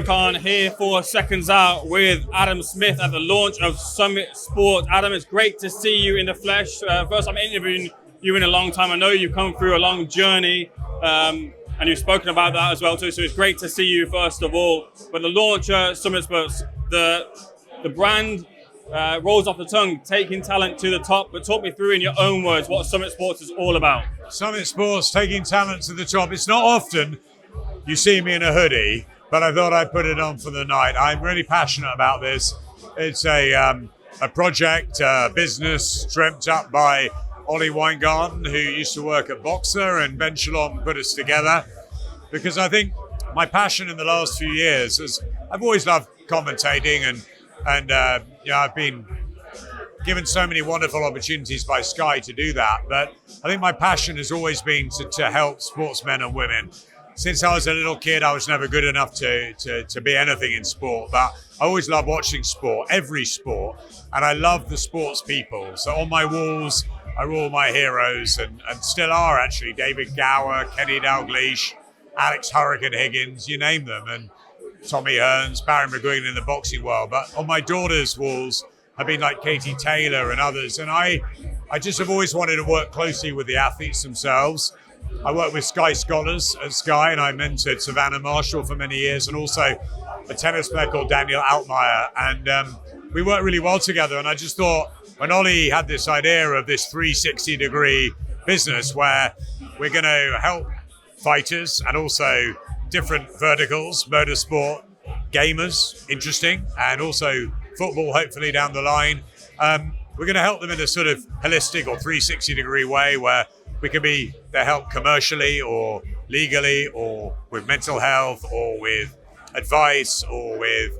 Nathan Khan here for Seconds Out with Adam Smith at the launch of Summit Sports. Adam, it's great to see you in the flesh. First time interviewing you in a long time. I know you've come through a long journey and you've spoken about that as well too, so it's great to see you first of all. But the launch of Summit Sports, the brand rolls off the tongue, taking talent to the top, but talk me through in your own words what Summit Sports is all about. Summit Sports, taking talent to the top. It's not often you see me in a hoodie, but I thought I'd put it on for the night. I'm really passionate about this. It's a project, a business dreamt up by Ollie Weingarten, who used to work at Boxer, and Benn put us together. Because I think my passion in the last few years is I've always loved commentating and I've been given so many wonderful opportunities by Sky to do that. But I think my passion has always been to help sportsmen and women. Since I was a little kid, I was never good enough to be anything in sport, but I always loved watching sport, every sport, and I love the sports people. So on my walls are all my heroes, and still are actually, David Gower, Kenny Dalglish, Alex Hurricane Higgins, you name them, and Tommy Hearns, Barry McGuigan in the boxing world. But on my daughter's walls have been like Katie Taylor and others, and I just have always wanted to work closely with the athletes themselves. I worked with Sky Scholars at Sky, and I mentored Savannah Marshall for many years, and also a tennis player called Daniel Altmaier. And we worked really well together. And I just thought, when Ollie had this idea of this 360-degree business where we're going to help fighters and also different verticals, motorsport, gamers, interesting, and also football, hopefully down the line, we're going to help them in a sort of holistic or 360-degree way where we can be their help commercially or legally or with mental health or with advice or with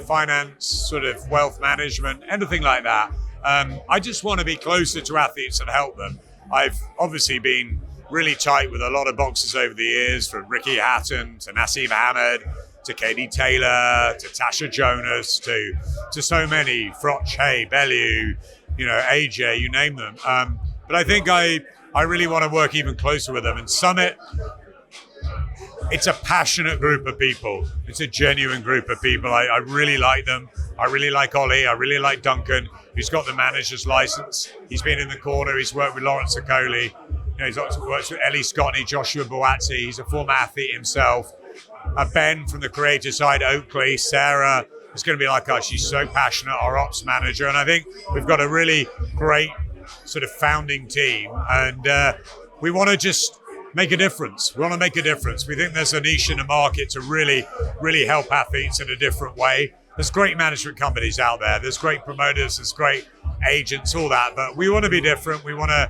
finance, sort of wealth management, anything like that. I just want to be closer to athletes and help them. I've obviously been really tight with a lot of boxers over the years, from Ricky Hatton to Nassim Ahmed to Katie Taylor to Tasha Jonas to so many, Froch, Hay, Bellew, AJ, you name them. But I think I really want to work even closer with them. And Summit, it's a passionate group of people. It's a genuine group of people. I really like them. I really like Ollie. I really like Duncan, who's got the manager's license. He's been in the corner. He's worked with Lawrence Okoli. He's worked with Ellie Scotney, Joshua Boazzi. He's a former athlete himself. Benn from the creative side, Oakley, Sarah is going to be like us. She's so passionate, our ops manager. And I think we've got a really great sort of founding team, and we want to just make a difference. We want to make a difference. We think there's a niche in the market to really, really help athletes in a different way. There's great management companies out there. There's great promoters. There's great agents, all that. But we want to be different. We want to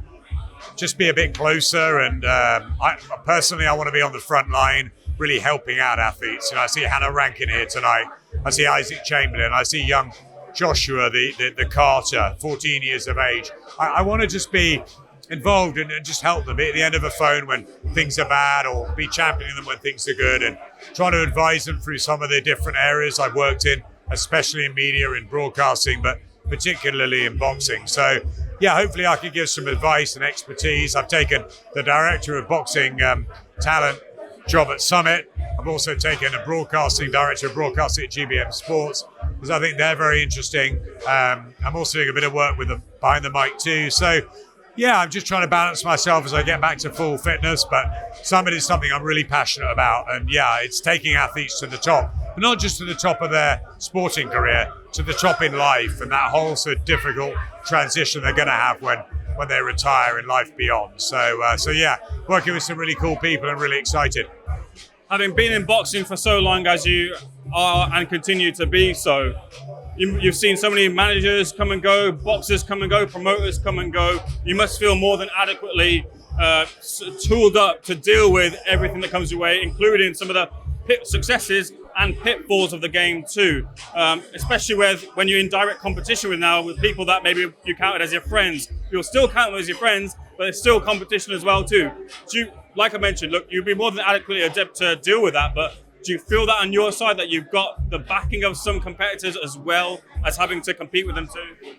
just be a bit closer. And I want to be on the front line, really helping out athletes. I see Hannah Rankin here tonight. I see Isaac Chamberlain. I see young Joshua, the Carter, 14 years of age. I want to just be involved and just help them, be at the end of a phone when things are bad, or be championing them when things are good, and trying to advise them through some of the different areas I've worked in, especially in media, in broadcasting, but particularly in boxing. So yeah, hopefully I can give some advice and expertise. I've taken the director of boxing talent job at Summit. I've also taken a director of broadcasting at GBM Sports, because I think they're very interesting. I'm also doing a bit of work with them behind the mic too. So yeah, I'm just trying to balance myself as I get back to full fitness, but Summit is something I'm really passionate about. And yeah, it's taking athletes to the top, but not just to the top of their sporting career, to the top in life, and that whole sort of difficult transition they're going to have when they retire in life beyond. So yeah, working with some really cool people and really excited. Having been in boxing for so long as you are and continue to be so, you've seen so many managers come and go, boxers come and go, promoters come and go. You must feel more than adequately tooled up to deal with everything that comes your way, including some of the successes and pitfalls of the game too, especially when you're in direct competition with people that maybe you counted as your friends. You'll still count them as your friends, but it's still competition as well too. Like I mentioned, look, you'd be more than adequately adept to deal with that, but do you feel that on your side that you've got the backing of some competitors as well as having to compete with them too?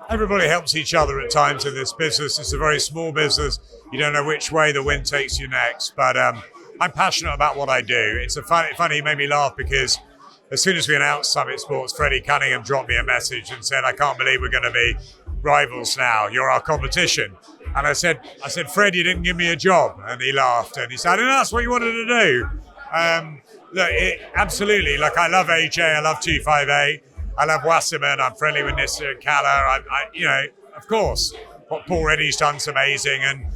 Everybody helps each other at times in this business. It's a very small business. You don't know which way the wind takes you next, but I'm passionate about what I do. It's funny, it made me laugh because as soon as we announced Summit Sports, Freddie Cunningham dropped me a message and said, I can't believe we're going to be rivals now. You're our competition. And I said, Fred, you didn't give me a job. And he laughed and he said, and that's what you wanted to do. Look, absolutely. Like, I love AJ, I love 258, I love Wasserman, I'm friendly with Nissa and Kaller. Of course, what Paul Reddy's done's amazing. And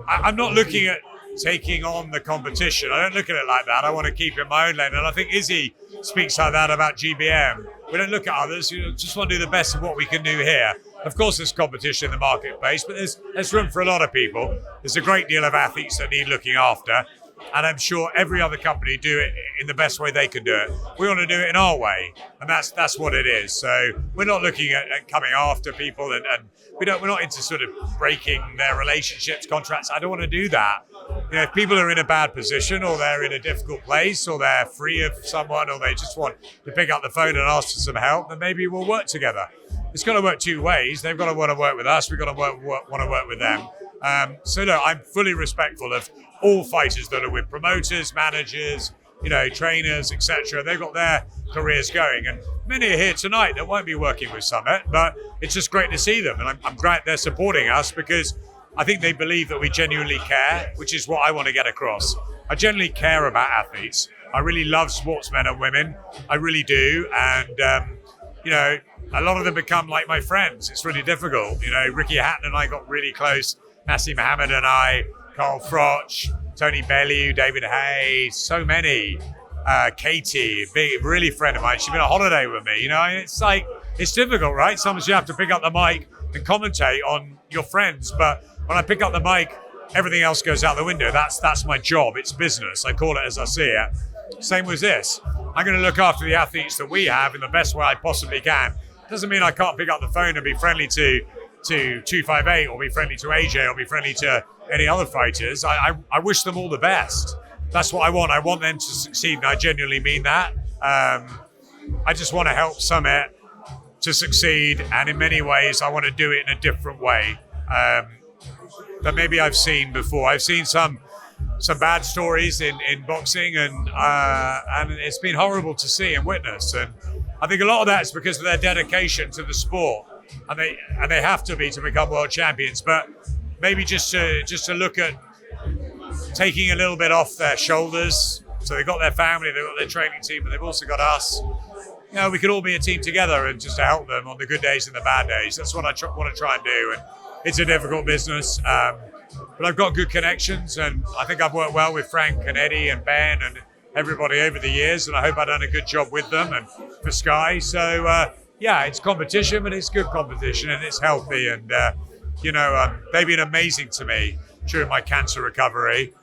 I'm not looking at taking on the competition. I don't look at it like that. I want to keep in my own lane. And I think Izzy speaks like that about GBM. We don't look at others. You just want to do the best of what we can do here. Of course, there's competition in the marketplace, but there's room for a lot of people. There's a great deal of athletes that need looking after. And I'm sure every other company do it in the best way they can do it. We want to do it in our way, and that's what it is. So we're not looking at coming after people, and we're not into sort of breaking their relationships, contracts. I don't want to do that. If people are in a bad position, or they're in a difficult place, or they're free of someone, or they just want to pick up the phone and ask for some help, then maybe we'll work together. It's got to work two ways. They've got to want to work with us. We've got to want to work with them. So I'm fully respectful of all fighters that are with promoters, managers, trainers, etc. They've got their careers going, and many are here tonight that won't be working with Summit, but it's just great to see them, and I'm glad they're supporting us because I think they believe that we genuinely care, which is what I want to get across. I genuinely care about athletes. I really love sportsmen and women. I really do, and a lot of them become like my friends. It's really difficult. Ricky Hatton and I got really close. Nassim Mohammed and I, Carl Froch, Tony Bellew, David Hayes, so many. Katie, really friend of mine. She's been on holiday with me. It's difficult, right? Sometimes you have to pick up the mic and commentate on your friends. But when I pick up the mic, everything else goes out the window. That's my job. It's business. I call it as I see it. Same with this. I'm going to look after the athletes that we have in the best way I possibly can. Doesn't mean I can't pick up the phone and be friendly to 258 or be friendly to AJ or be friendly to any other fighters. I wish them all the best. That's what I want. I want them to succeed, and I genuinely mean that. I just want to help Summit to succeed, and in many ways I want to do it in a different way that maybe I've seen before. I've seen some bad stories in boxing, and it's been horrible to see and witness, and I think a lot of that is because of their dedication to the sport, and they have to be to become world champions. But maybe just to look at taking a little bit off their shoulders. So they've got their family, they've got their training team, but they've also got us. We could all be a team together and just to help them on the good days and the bad days. That's what I want to try and do. And it's a difficult business, but I've got good connections, and I think I've worked well with Frank and Eddie and Ben and everybody over the years, and I hope I've done a good job with them and for Sky. So it's competition, but it's good competition and it's healthy. And they've been amazing to me during my cancer recovery.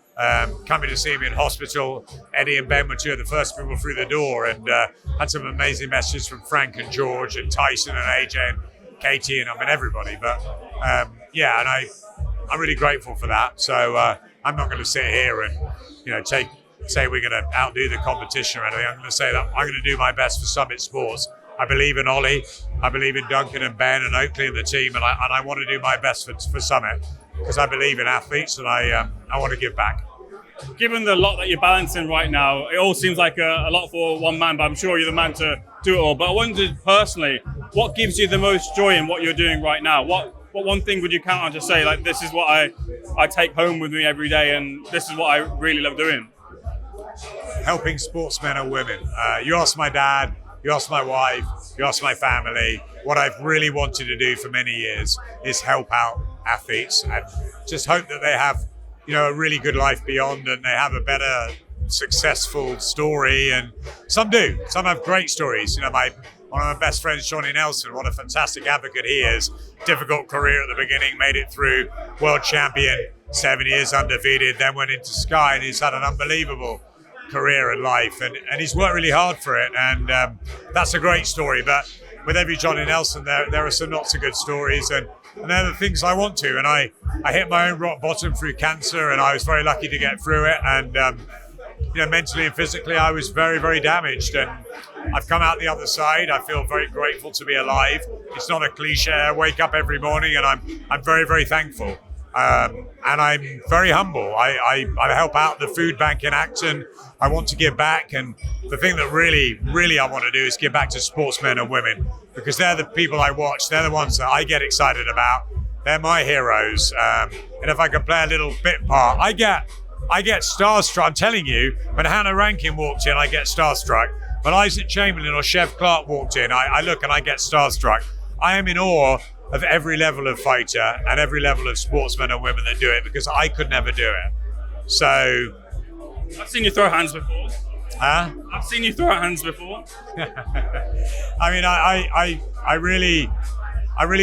Coming to see me in hospital, Eddie and Ben were two of the first people through the door, and had some amazing messages from Frank and George and Tyson and AJ and Katie and everybody. But and I'm really grateful for that. So I'm not going to sit here and say we're going to outdo the competition or anything. I'm going to say that I'm going to do my best for Summit Sports. I believe in Ollie, I believe in Duncan and Ben and Oakley and the team, and I want to do my best for Summit because I believe in athletes, and I want to give back. Given the lot that you're balancing right now, it all seems like a lot for one man, but I'm sure you're the man to do it all. But I wondered personally, what gives you the most joy in what you're doing right now? What one thing would you count on to say, like, this is what I take home with me every day, and this is what I really love doing? Helping sportsmen and women. You ask my dad, you ask my wife, you ask my family. What I've really wanted to do for many years is help out athletes and just hope that they have a really good life beyond, and they have a better, successful story. And some do. Some have great stories. One of my best friends, Johnny Nelson, what a fantastic advocate he is. Difficult career at the beginning, made it through, world champion, 7 years undefeated, then went into Sky, and he's had an unbelievable career in life, and he's worked really hard for it, and that's a great story. But with every Johnny Nelson, there are some not so good stories, and they're the things I want to. And I hit my own rock bottom through cancer, and I was very lucky to get through it. And mentally and physically, I was very, very damaged. And I've come out the other side. I feel very grateful to be alive. It's not a cliche. I wake up every morning, and I'm very, very thankful. And I'm very humble. I help out the food bank in Acton. I want to give back, and the thing that really I want to do is give back to sportsmen and women, because they're the people I watch. They're the ones that I get excited about. They're my heroes. And if I can play a little bit part, I get starstruck. I'm telling you, when Hannah Rankin walked in, I get starstruck. When Isaac Chamberlain or Chef Clark walked in, I look and I get starstruck. I am in awe of every level of fighter and every level of sportsmen and women that do it, because I could never do it. So, I've seen you throw hands before. huh? I've seen you throw hands before. I mean, I really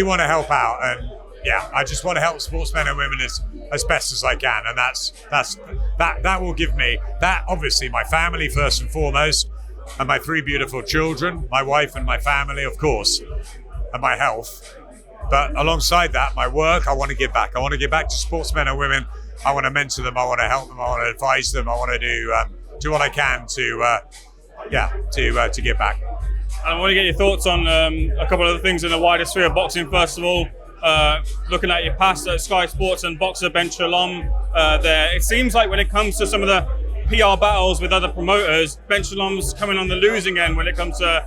want to help out, and yeah, I just want to help sportsmen and women as best as I can, and that will give me that. Obviously, my family first and foremost, and my 3 beautiful children, my wife and my family, of course, and my health. But alongside that, my work, I want to give back. I want to give back to sportsmen and women. I want to mentor them. I want to help them. I want to advise them. I want to do what I can to give back. I want to get your thoughts on a couple of other things in the wider sphere of boxing. First of all, looking at your past at Sky Sports and boxer Benn there, it seems like when it comes to some of the PR battles with other promoters, Benn coming on the losing end when it comes to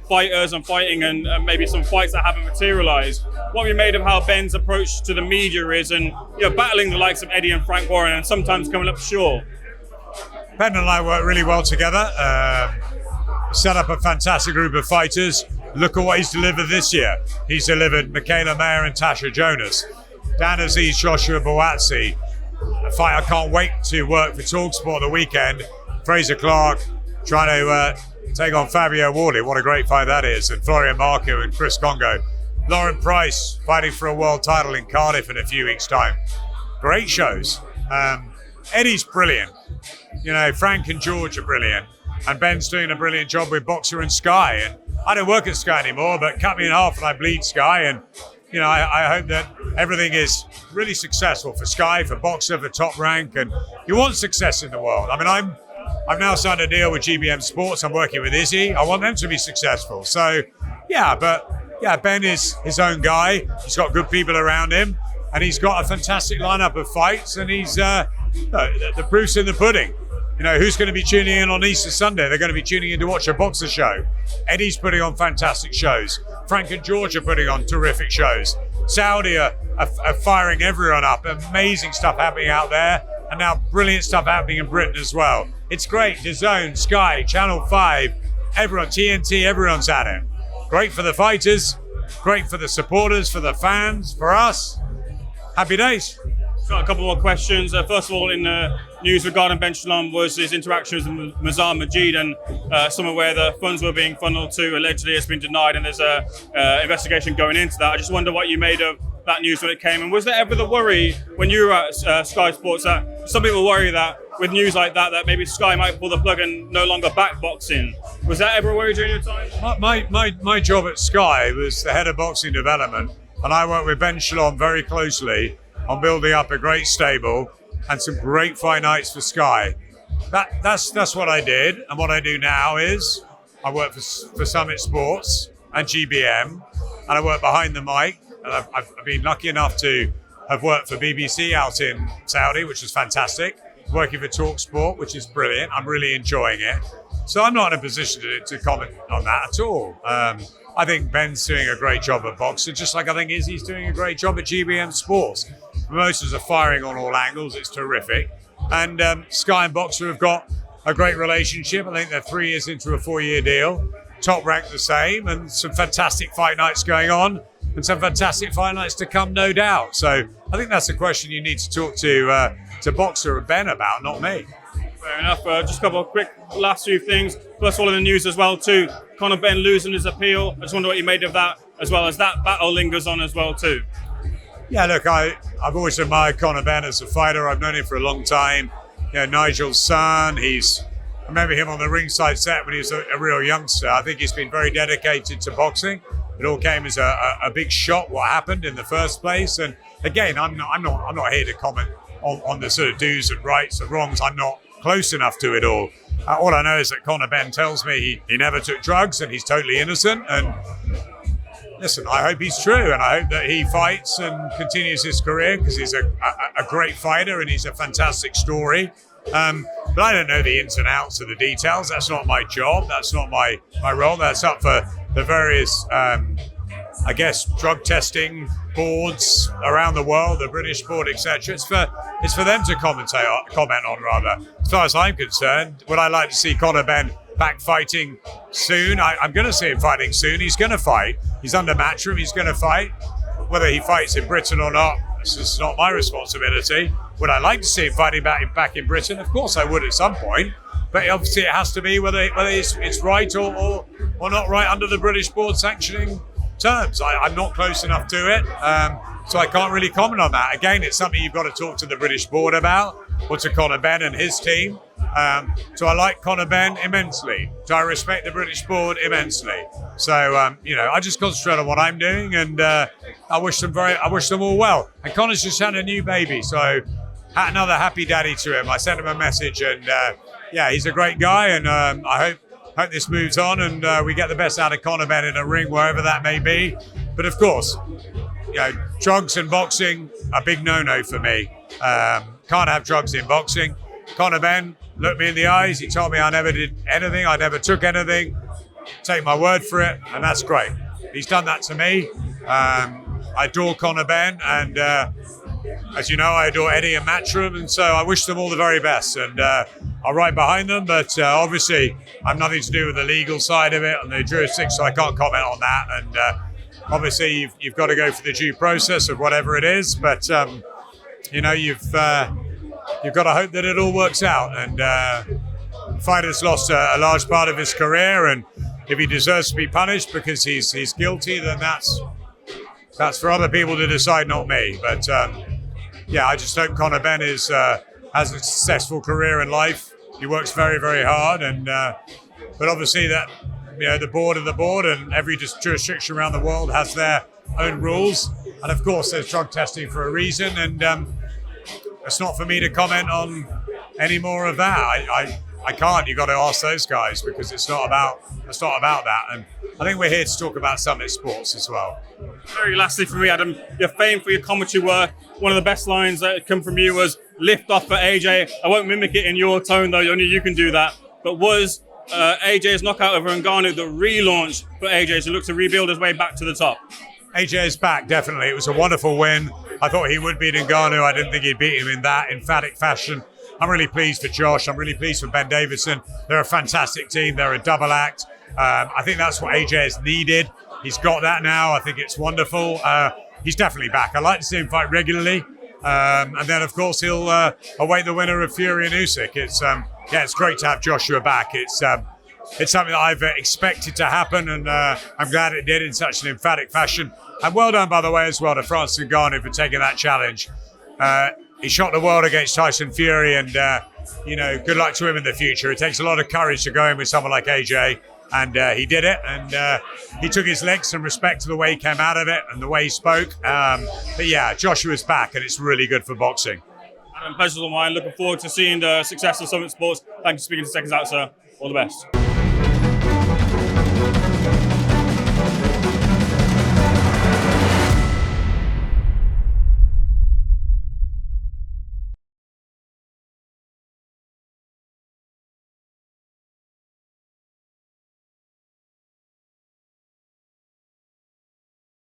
fighters and fighting and maybe some fights that haven't materialised. What have you made of how Benn's approach to the media is, and battling the likes of Eddie and Frank Warren and sometimes coming up short? Ben and I work really well together. Set up a fantastic group of fighters. Look at what he's delivered this year. He's delivered Michaela Mayer and Tasha Jonas, Dan Aziz, Joshua Boatsi, a fight I can't wait to work for TalkSport the weekend. Fraser Clark trying to take on Fabio Wardley. What a great fight that is. And Florian Marco and Chris Congo. Lauren Price fighting for a world title in Cardiff in a few weeks' time. Great shows. Eddie's brilliant. Frank and George are brilliant. And Ben's doing a brilliant job with Boxer and Sky. And I don't work at Sky anymore, but cut me in half and I bleed Sky. And, I hope that everything is really successful for Sky, for Boxer, for Top Rank. And you want success in the world. I mean, I've now signed a deal with GBM Sports. I'm working with Izzy. I want them to be successful. So, Ben is his own guy. He's got good people around him. And he's got a fantastic lineup of fights. And he's the proof's in the pudding. Who's going to be tuning in on Easter Sunday? They're going to be tuning in to watch a boxer show. Eddie's putting on fantastic shows. Frank and George are putting on terrific shows. Saudi are firing everyone up. Amazing stuff happening out there. And now brilliant stuff happening in Britain as well. It's great. DAZN, Sky, Channel 5, everyone, T&T, everyone's at it. Great for the fighters, great for the supporters, for the fans, for us. Happy days. Got a couple more questions. First of all, in the news regarding Benn was his interactions with Mazar Majid, and somewhere where the funds were being funneled to allegedly has been denied, and there's a investigation going into that. I just wonder what you made of that news when it came, and was there ever the worry when you were at Sky Sports that some people worry that with news like that maybe Sky might pull the plug and no longer back boxing? Was that ever a worry during your time? My job at Sky was the head of boxing development, and I worked with Benn very closely on building up a great stable and some great fight nights for Sky. That's what I did, and what I do now is I work for Summit Sports and GBM, and I work behind the mic. And I've been lucky enough to have worked for BBC out in Saudi, which is fantastic. Working for TalkSport, which is brilliant. I'm really enjoying it. So I'm not in a position to comment on that at all. I think Ben's doing a great job at boxing, just like I think Izzy's doing a great job at GBM Sports. Promoters are firing on all angles. It's terrific. And Sky and Boxer have got a great relationship. I think they're 3 years into a 4-year deal. Top Rank the same, and some fantastic fight nights going on, and some fantastic fight nights to come, no doubt. So I think that's a question you need to talk to Boxer and Benn about, not me. Fair enough. Just a couple of quick last few things. First of all, in the news as well too, Conor Benn losing his appeal. I just wonder what you made of that, as well as that battle lingers on as well too. Yeah, look, I've always admired Conor Benn as a fighter. I've known him for a long time. Nigel's son, I remember him on the ringside set when he was a real youngster. I think he's been very dedicated to boxing. It all came as a big shock what happened in the first place. And again, I'm not here to comment on the sort of do's and rights and wrongs. I'm not close enough to it all. All I know is that Conor Benn tells me he never took drugs and he's totally innocent. And listen, I hope he's true, and I hope that he fights and continues his career, because he's a great fighter and he's a fantastic story. But I don't know the ins and outs of the details. That's not my job. That's not my role. That's up for the various, I guess, drug testing boards around the world, the British board, etc. It's for them to comment on, rather. As far as I'm concerned, would I like to see Conor Benn back fighting soon? I'm going to see him fighting soon. He's going to fight. He's under Matchroom. He's going to fight. Whether he fights in Britain or not, this is not my responsibility. Would I like to see him fighting back in Britain? Of course I would at some point. But obviously it has to be whether it's right or not right under the British board sanctioning terms. I'm not close enough to it, so I can't really comment on that. Again, it's something you've got to talk to the British board about, or to Conor Benn and his team. So I like Conor Benn immensely. So I respect the British board immensely. So I just concentrate on what I'm doing, and I wish them all well. And Conor's just had a new baby, so another happy daddy to him. I sent him a message, and he's a great guy, and I hope this moves on, and we get the best out of Conor Benn in a ring, wherever that may be. But of course, drugs and boxing, a big no-no for me. Can't have drugs in boxing. Conor Benn looked me in the eyes. He told me I never did anything. I never took anything. Take my word for it, and that's great. He's done that to me. I adore Conor Benn, and as you know, I adore Eddie and Matchroom, and so I wish them all the very best. And I'll ride behind them, but obviously I'm nothing to do with the legal side of it and the jurisdiction, so I can't comment on that. And obviously you've got to go for the due process of whatever it is, but you've got to hope that it all works out. And fighter's lost a large part of his career, and if he deserves to be punished because he's guilty, then that's for other people to decide, not me. But I just hope Conor Benn has a successful career in life. He works very, very hard, and but obviously that the board and every jurisdiction around the world has their own rules, and of course there's drug testing for a reason, and it's not for me to comment on any more of that. I can't. You've got to ask those guys, because it's not about that. And I think we're here to talk about Summit Sports as well. Very lastly for me, Adam, you're famed for your commentary work. One of the best lines that come from you was "lift off for AJ." I won't mimic it in your tone, though. Only you can do that. But was AJ's knockout over Ngannou the relaunch for AJ to look to rebuild his way back to the top? AJ is back, definitely. It was a wonderful win. I thought he would beat Ngannou. I didn't think he'd beat him in that emphatic fashion. I'm really pleased for Josh. I'm really pleased for Ben Davison. They're a fantastic team. They're a double act. I think that's what AJ has needed. He's got that now. I think it's wonderful. He's definitely back. I'd like to see him fight regularly. And then, of course, he'll await the winner of Fury and Usyk. It's great to have Joshua back. It's something that I've expected to happen, and I'm glad it did in such an emphatic fashion. And well done, by the way, as well, to Francis Ngannou for taking that challenge. He shot the world against Tyson Fury, and good luck to him in the future. It takes a lot of courage to go in with someone like AJ, and he did it. And he took his licks, some respect to the way he came out of it and the way he spoke. But yeah, Joshua's back, and it's really good for boxing. Adam, pleasure's all mine. Looking forward to seeing the success of Summit Sports. Thank you for speaking to SecondsOut, sir. All the best.